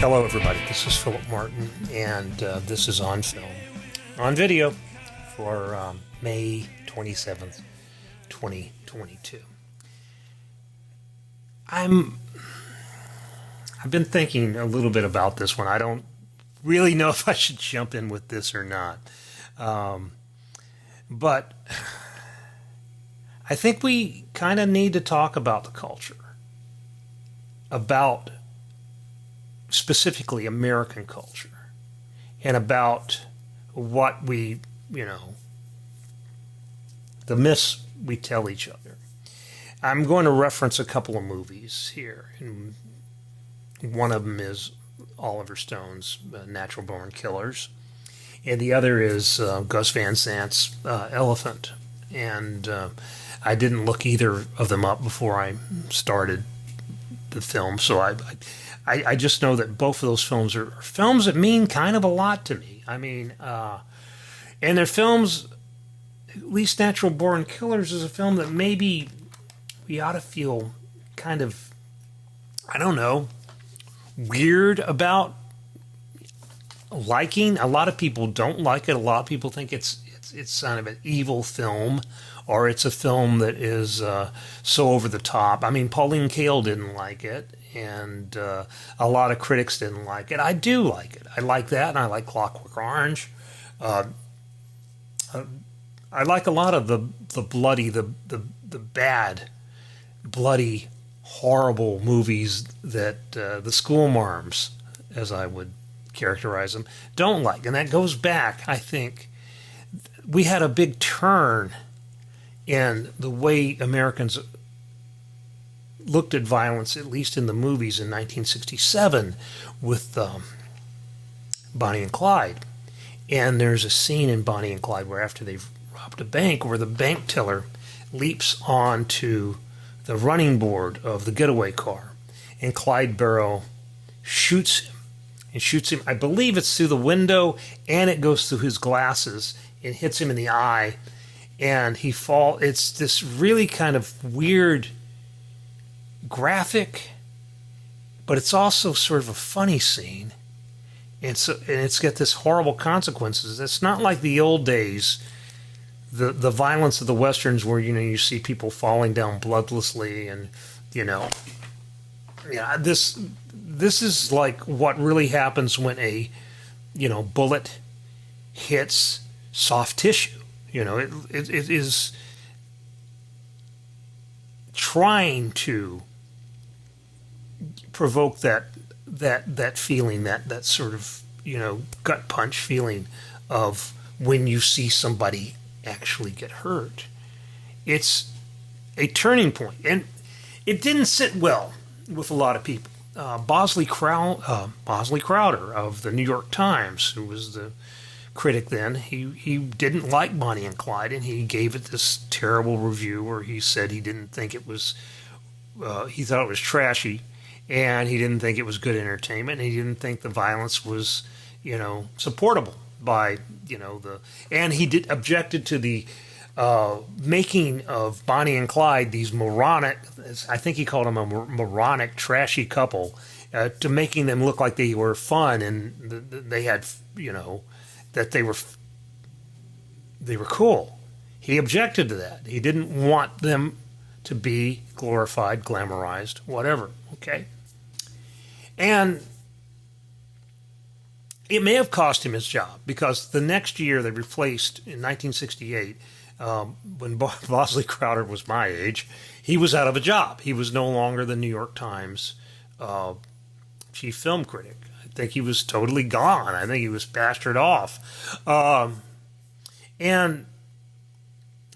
Hello, everybody. This is Philip Martin, and this is On Film, on video for May 27th, 2022. I've been thinking a little bit about this one. I don't really know if I should jump in with this or not. But I think we kind of need to talk about the culture, about specifically American culture, and about what we, the myths we tell each other. I'm going to reference a couple of movies here, and one of them is Oliver Stone's Natural Born Killers, and the other is Gus Van Sant's Elephant. And I didn't look either of them up before I started the film, so I just know that both of those films are films that mean kind of a lot to me. I mean, and they're films, at least Natural Born Killers is a film that maybe we ought to feel kind of, I don't know, weird about liking. A lot of people don't like it. A lot of people think it's kind of an evil film, or it's a film that is so over the top. I mean, Pauline Kael didn't like it, and a lot of critics didn't like it. I do like it. I like that, and I like Clockwork Orange. I like a lot of the bloody, the bad, bloody, horrible movies that the school marms, as I would characterize them, don't like. And that goes back, I think, we had a big turn in the way Americans looked at violence, at least in the movies, in 1967 with Bonnie and Clyde. And there's a scene in Bonnie and Clyde where, after they've robbed a bank, where the bank teller leaps onto the running board of the getaway car, and Clyde Barrow shoots him. I believe it's through the window, and it goes through his glasses and hits him in the eye, and he falls. It's this really kind of weird, graphic, but it's also sort of a funny scene, and it's got this horrible consequences. It's not like the old days, the violence of the westerns, where you see people falling down bloodlessly, and this is like what really happens when a bullet hits soft tissue. It is trying to provoke that feeling, that sort of gut punch feeling of when you see somebody actually get hurt. It's a turning point, and it didn't sit well with a lot of people. Bosley Crowder of the New York Times, who was the critic then, he didn't like Bonnie and Clyde, and he gave it this terrible review where he said he didn't think it was, he thought it was trashy, and he didn't think it was good entertainment, and he didn't think the violence was, supportable by, and he objected to the making of Bonnie and Clyde, these moronic, I think he called them a moronic, trashy couple, to making them look like they were fun, and they had, that they were cool. He objected to that. He didn't want them to be glorified, glamorized, whatever, okay? And it may have cost him his job, because the next year they replaced, in 1968, when Bosley Crowder was my age, he was out of a job. He was no longer the New York Times chief film critic. I think he was totally gone. I think he was pastured off. And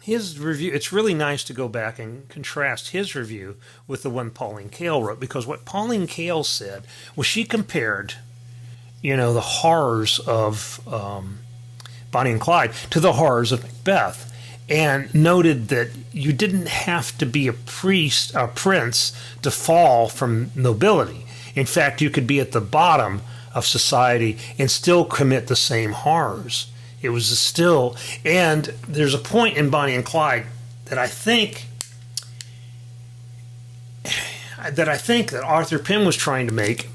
his review, it's really nice to go back and contrast his review with the one Pauline Kael wrote, because what Pauline Kael said was she compared, the horrors of Bonnie and Clyde to the horrors of Macbeth, and noted that you didn't have to be a prince to fall from nobility. In fact, you could be at the bottom of society and still commit the same horrors. It was still, and there's a point in Bonnie and Clyde that I think that Arthur Penn was trying to make,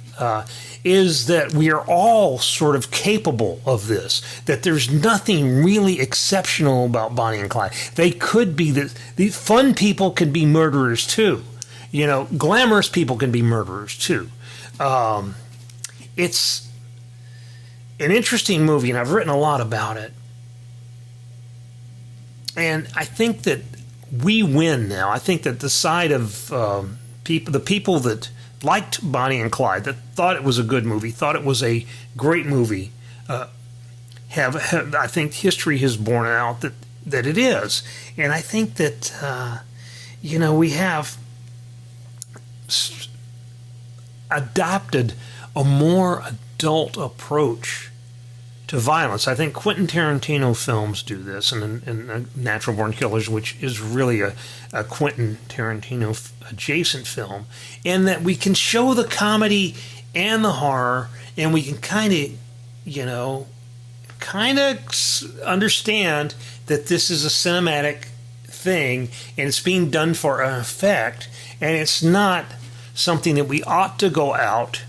is that we are all sort of capable of this, that there's nothing really exceptional about Bonnie and Clyde. They could be the fun people can be murderers too. You know, glamorous people can be murderers too. It's an interesting movie, and I've written a lot about it. And I think that we win now. I think that the side of the people that liked Bonnie and Clyde, that thought it was a good movie, thought it was a great movie, have I think history has borne out that it is. And I think that, we have adopted a more adult approach to violence. I think Quentin Tarantino films do this, and Natural Born Killers, which is really a Quentin Tarantino adjacent film, in that we can show the comedy and the horror, and we can kind of understand that this is a cinematic thing, and it's being done for an effect, and it's not something that we ought to go out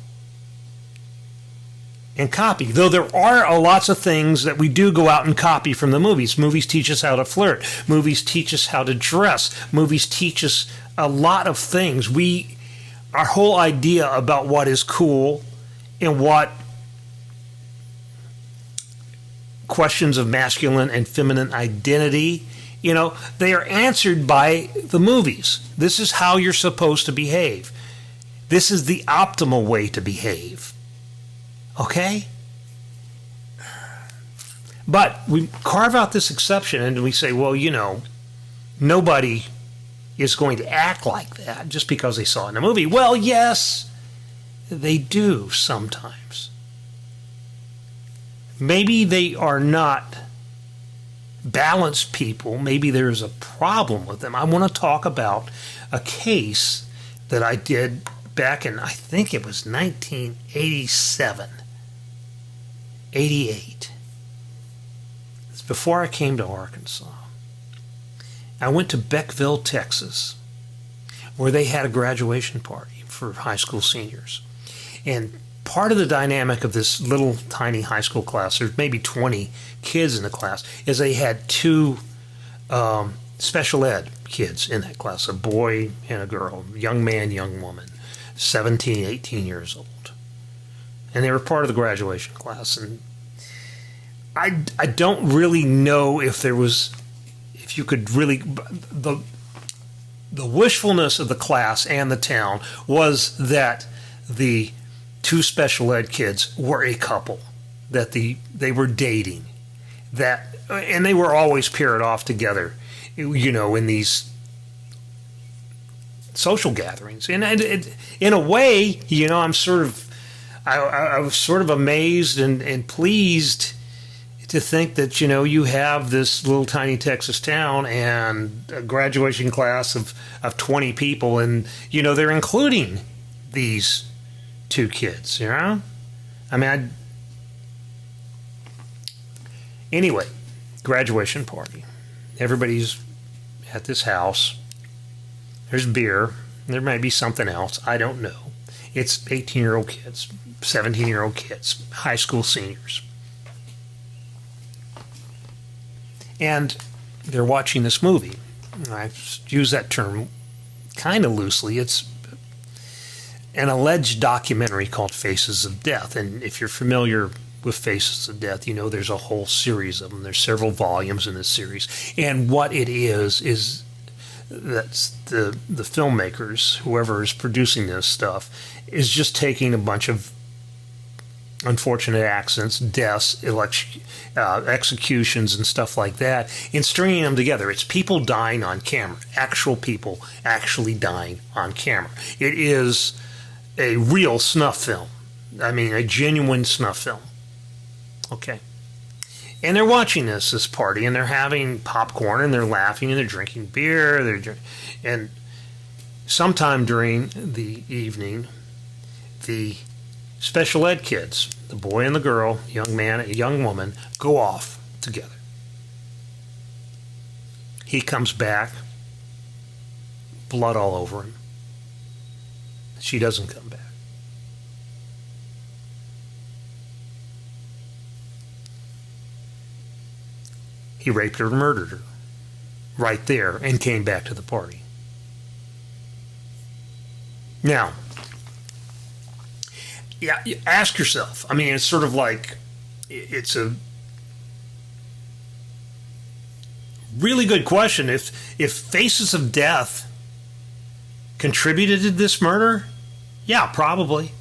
and copy. Though there are lots of things that we do go out and copy from the movies. Movies teach us how to flirt. Movies teach us how to dress. Movies teach us a lot of things. Our whole idea about what is cool and what questions of masculine and feminine identity, they are answered by the movies. This is how you're supposed to behave. This is the optimal way to behave. Okay? But we carve out this exception and we say, well, nobody is going to act like that just because they saw it in a movie. Well, yes, they do sometimes. Maybe they are not balanced people. Maybe there's a problem with them. I want to talk about a case that I did back in, I think it was 1987. 88. It's before I came to Arkansas. I went to Beckville, Texas, where they had a graduation party for high school seniors. And part of the dynamic of this little tiny high school class, there's maybe 20 kids in the class, is they had two special ed kids in that class, a boy and a girl, young man, young woman, 17, 18 years old. And they were part of the graduation class. And I don't really know if you could really, the wishfulness of the class and the town was that the two special ed kids were a couple, that they were dating, and they were always paired off together, in these social gatherings. And in a way, I was sort of amazed and pleased to think that, you have this little tiny Texas town and a graduation class of 20 people, and, they're including these two kids, Anyway, graduation party. Everybody's at this house. There's beer. There might be something else. I don't know. It's 18-year-old kids, 17-year-old kids, high school seniors. And they're watching this movie. I use that term kind of loosely. It's an alleged documentary called Faces of Death. And if you're familiar with Faces of Death, there's a whole series of them. There's several volumes in this series. And what it is that's the filmmakers, whoever is producing this stuff, is just taking a bunch of unfortunate accidents, deaths, executions, and stuff like that, and stringing them together. It's people dying on camera, actual people actually dying on camera. It is a real snuff film. A genuine snuff film. Okay. And they're watching this party, and they're having popcorn, and they're laughing, and they're drinking beer. And sometime during the evening, the special ed kids, the boy and the girl, young man and young woman, go off together. He comes back, blood all over him. She doesn't come back. he raped her and murdered her right there and came back to the party. Now, yeah, ask yourself. I mean, it's sort of like, it's a really good question. If Faces of Death contributed to this murder, yeah, probably.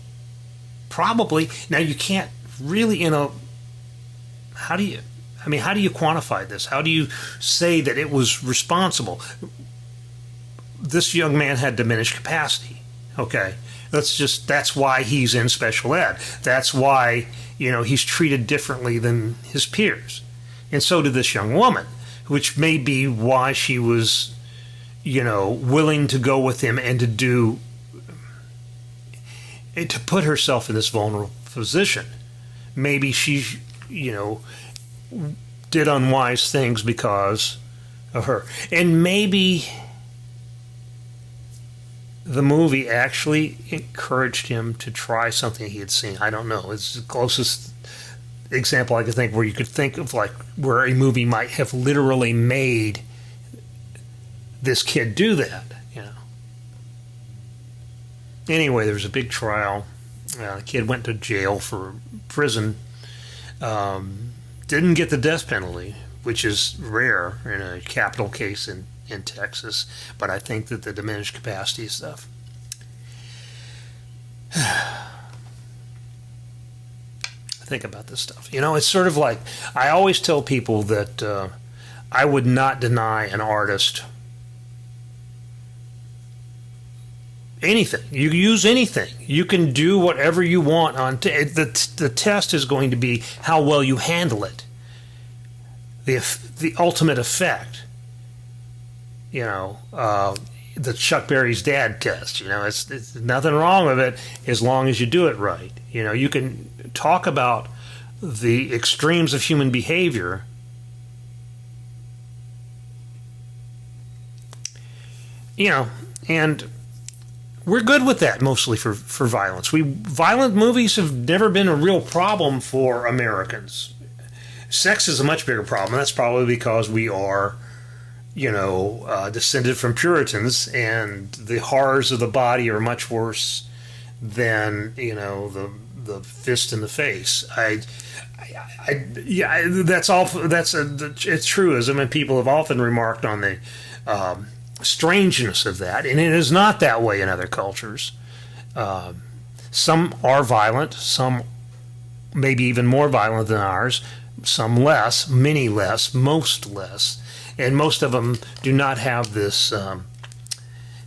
Now, you can't really, how do you quantify this? How do you say that it was responsible? This young man had diminished capacity. Okay, that's why he's in special ed. That's why, he's treated differently than his peers. And so did this young woman, which may be why she was, willing to go with him and to put herself in this vulnerable position. Maybe she, did unwise things because of her. And maybe the movie actually encouraged him to try something he had seen. I don't know. It's the closest example I could think where you could think of, like, where a movie might have literally made this kid do that, Anyway, there was a big trial. The kid went to jail for prison. Didn't get the death penalty, which is rare in a capital case in Texas. But I think that the diminished capacity stuff. Think about this stuff. It's sort of like, I always tell people that I would not deny an artist anything. You use anything. You can do whatever you want on the test is going to be how well you handle it. The ultimate effect. The Chuck Berry's dad test. It's nothing wrong with it as long as you do it right. You can talk about the extremes of human behavior. And we're good with that mostly for violence. Violent movies have never been a real problem for Americans. Sex is a much bigger problem. That's probably because we are, descended from Puritans, and the horrors of the body are much worse than, the fist in the face. That's a truism, and people have often remarked on the strangeness of that, and it is not that way in other cultures. Some are violent, some maybe even more violent than ours, some less, many less, most less, and most of them do not have this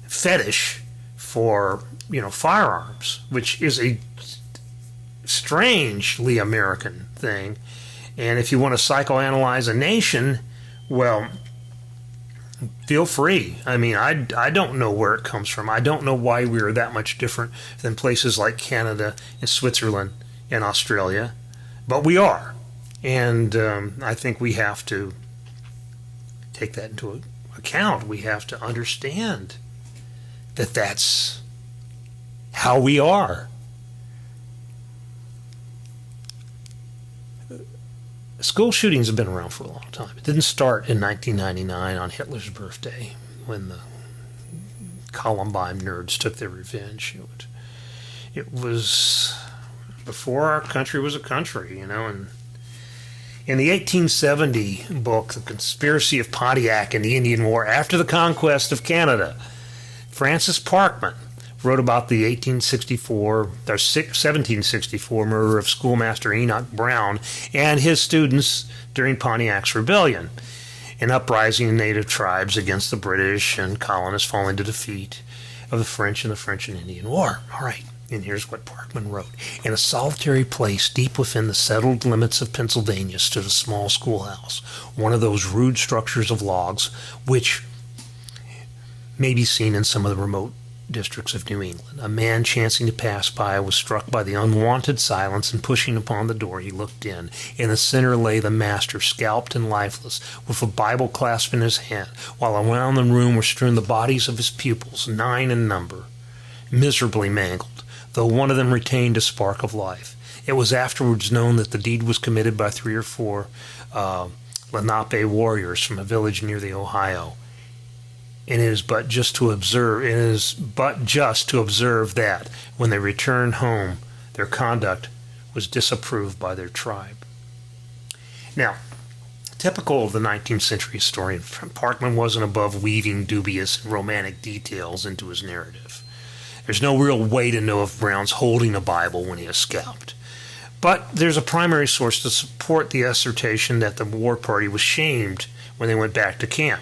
fetish for firearms, which is a strangely American thing. And if you want to psychoanalyze a nation, well, feel free. I mean, I don't know where it comes from. I don't know why we are that much different than places like Canada and Switzerland and Australia, but we are. And I think we have to take that into account. We have to understand that that's how we are. School shootings have been around for a long time. It didn't start in 1999 on Hitler's birthday when the Columbine nerds took their revenge. It was before our country was a country, and in the 1870 book, The Conspiracy of Pontiac and the Indian War After the Conquest of Canada, Francis Parkman wrote about the 1764 murder of schoolmaster Enoch Brown and his students during Pontiac's rebellion, an uprising in native tribes against the British and colonists following the defeat of the French in the French and Indian War. All right, and here's what Parkman wrote. In a solitary place deep within the settled limits of Pennsylvania stood a small schoolhouse, one of those rude structures of logs which may be seen in some of the remote districts of New England. A man chancing to pass by was struck by the unwonted silence, and pushing upon the door he looked in. In the center lay the master, scalped and lifeless, with a Bible clasped in his hand, while around the room were strewn the bodies of his pupils, 9 in number, miserably mangled, though one of them retained a spark of life. It was afterwards known that the deed was committed by 3 or 4 Lenape warriors from a village near the Ohio. And it is but just to observe that when they returned home, their conduct was disapproved by their tribe. Now, typical of the 19th century historian, Parkman wasn't above weaving dubious and romantic details into his narrative. There's no real way to know if Brown's holding a Bible when he is scalped. But there's a primary source to support the assertion that the war party was shamed when they went back to camp.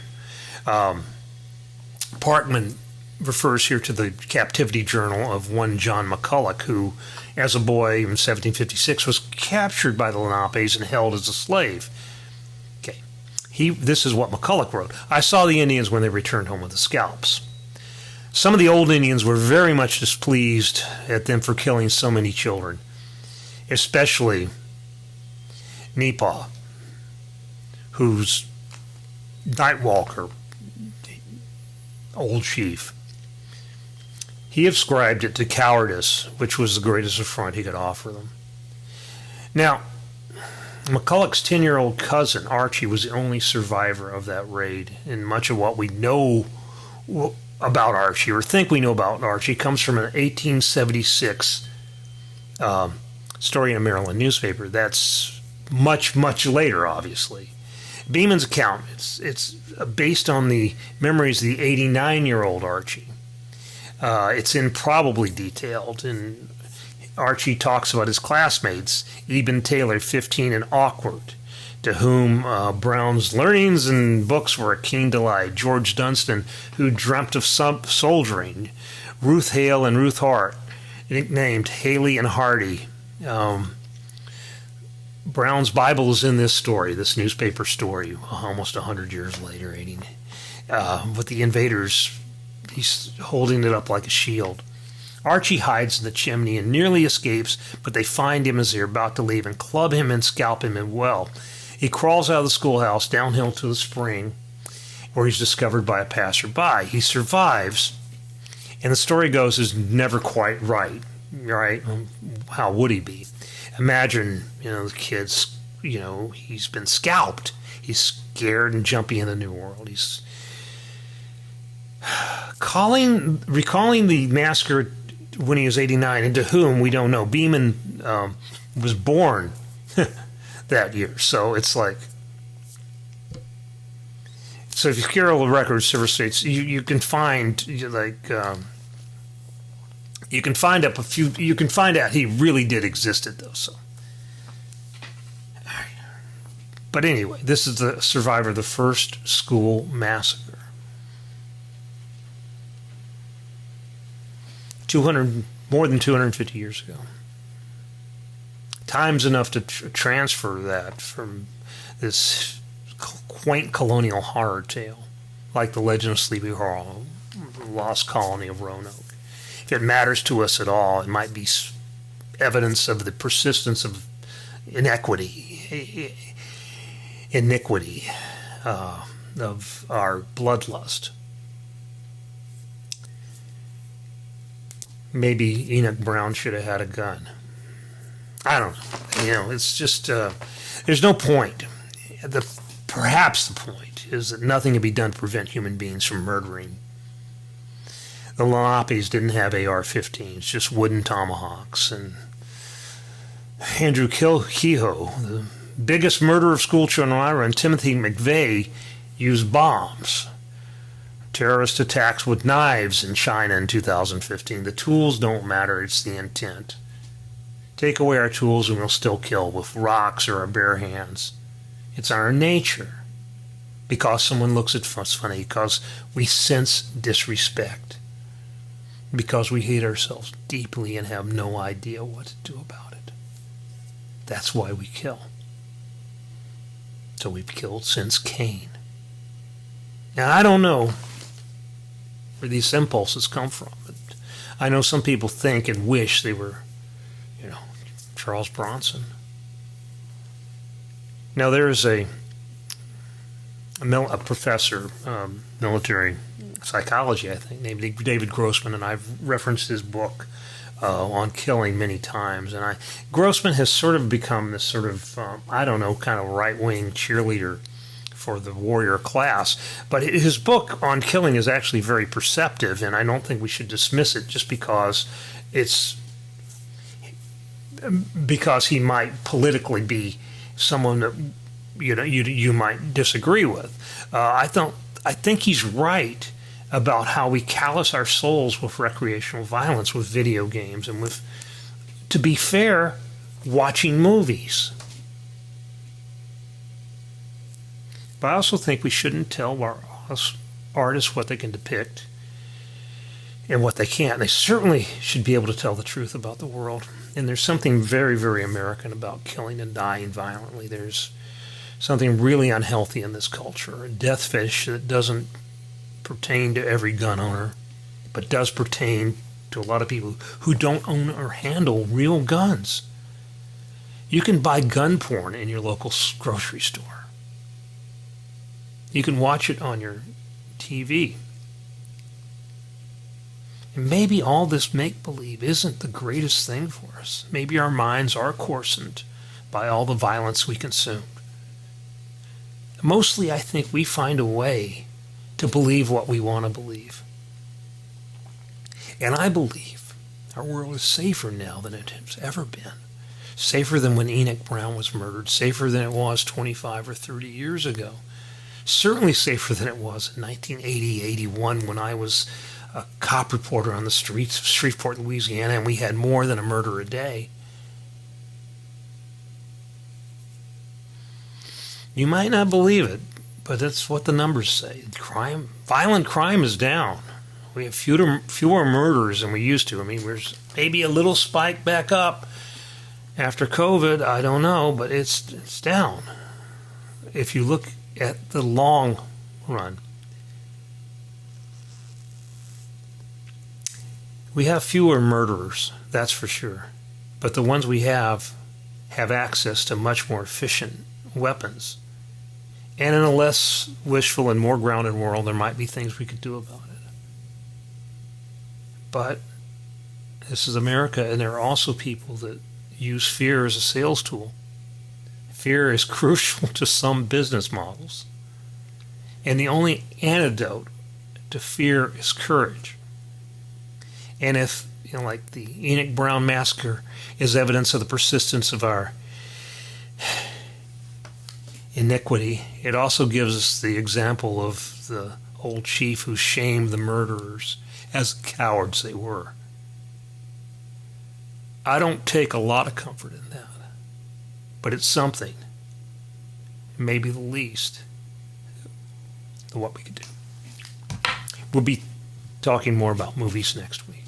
Parkman refers here to the captivity journal of one John McCulloch, who, as a boy in 1756, was captured by the Lenapes and held as a slave. Okay, this is what McCulloch wrote. I saw the Indians when they returned home with the scalps. Some of the old Indians were very much displeased at them for killing so many children, especially Nepaw, whose Nightwalker, old chief, he ascribed it to cowardice, which was the greatest affront he could offer them. Now, McCulloch's 10-year-old cousin, Archie, was the only survivor of that raid, and much of what we know about Archie, or think we know about Archie, comes from an 1876 story in a Maryland newspaper. That's much, much later, obviously. Beeman's account, it's based on the memories of the 89-year-old Archie. It's improbably detailed, and Archie talks about his classmates, Eben Taylor, 15 and awkward, to whom Brown's learnings and books were a keen delight, George Dunstan, who dreamt of soldiering, Ruth Hale and Ruth Hart, nicknamed Haley and Hardy. Brown's Bible is in this story, this newspaper story, almost 100 years later, with the invaders. He's holding it up like a shield. Archie hides in the chimney and nearly escapes, but they find him as they're about to leave and club him and scalp him and well. He crawls out of the schoolhouse downhill to the spring, where he's discovered by a passerby. He survives, and the story goes is never quite right. How would he be? Imagine, the kid's, he's been scalped. He's scared and jumpy in the new world. He's recalling the massacre when he was 89, and to whom we don't know. Beeman was born that year, so it's like. So if you carry all the records, several states, you can find you can find up a few. You can find out he really did existed, though. So, but anyway, this is the survivor of the first school massacre. More than 250 years ago. Time's enough to transfer that from this quaint colonial horror tale, like the Legend of Sleepy Hollow, the Lost Colony of Roanoke. If it matters to us at all, it might be evidence of the persistence of iniquity of our bloodlust. Maybe Enoch Brown should have had a gun. I don't know. It's just, there's no point. Perhaps the point is that nothing can be done to prevent human beings from murdering. The Lenapes didn't have AR-15s, just wooden tomahawks. And Andrew Kehoe, the biggest murderer of schoolchildren in Iowa, and Timothy McVeigh used bombs. Terrorist attacks with knives in China in 2015. The tools don't matter, it's the intent. Take away our tools and we'll still kill with rocks or our bare hands. It's our nature. Because someone looks at us funny, because we sense disrespect. Because we hate ourselves deeply and have no idea what to do about it. That's why we kill. So we've killed since Cain. Now, I don't know where these impulses come from. But I know some people think and wish they were, Charles Bronson. Now there is a professor, military psychology, I think, named David Grossman, and I've referenced his book on killing many times. And Grossman has sort of become this sort of, kind of right-wing cheerleader for the warrior class. But his book on killing is actually very perceptive, and I don't think we should dismiss it just because he might politically be someone that you might disagree with. I think he's right about how we callous our souls with recreational violence, with video games, and with, to be fair, watching movies. But I also think we shouldn't tell our artists what they can depict and what they can't. They certainly should be able to tell the truth about the world. And there's something very, very American about killing and dying violently. There's something really unhealthy in this culture, a death fetish that doesn't pertain to every gun owner, but does pertain to a lot of people who don't own or handle real guns. You can buy gun porn in your local grocery store. You can watch it on your TV. And maybe all this make-believe isn't the greatest thing for us. Maybe our minds are coarsened by all the violence we consume. Mostly, I think we find a way to believe what we want to believe. And I believe our world is safer now than it has ever been. Safer than when Enoch Brown was murdered. Safer than it was 25 or 30 years ago. Certainly safer than it was in 1980, 81 when I was a cop reporter on the streets of Shreveport, Louisiana, and we had more than a murder a day. You might not believe it, but that's what the numbers say. Violent crime is down. We have fewer murders than we used to. I mean, there's maybe a little spike back up after COVID. I don't know, but it's down. If you look at the long run, we have fewer murderers, that's for sure. But the ones we have access to much more efficient weapons. And in a less wishful and more grounded world, there might be things we could do about it. But this is America, and there are also people that use fear as a sales tool. Fear is crucial to some business models. And the only antidote to fear is courage. And if, like the Enoch Brown massacre is evidence of the persistence of our iniquity, it also gives us the example of the old chief who shamed the murderers as cowards they were. I don't take a lot of comfort in that, but it's something, maybe the least, of what we could do. We'll be talking more about movies next week.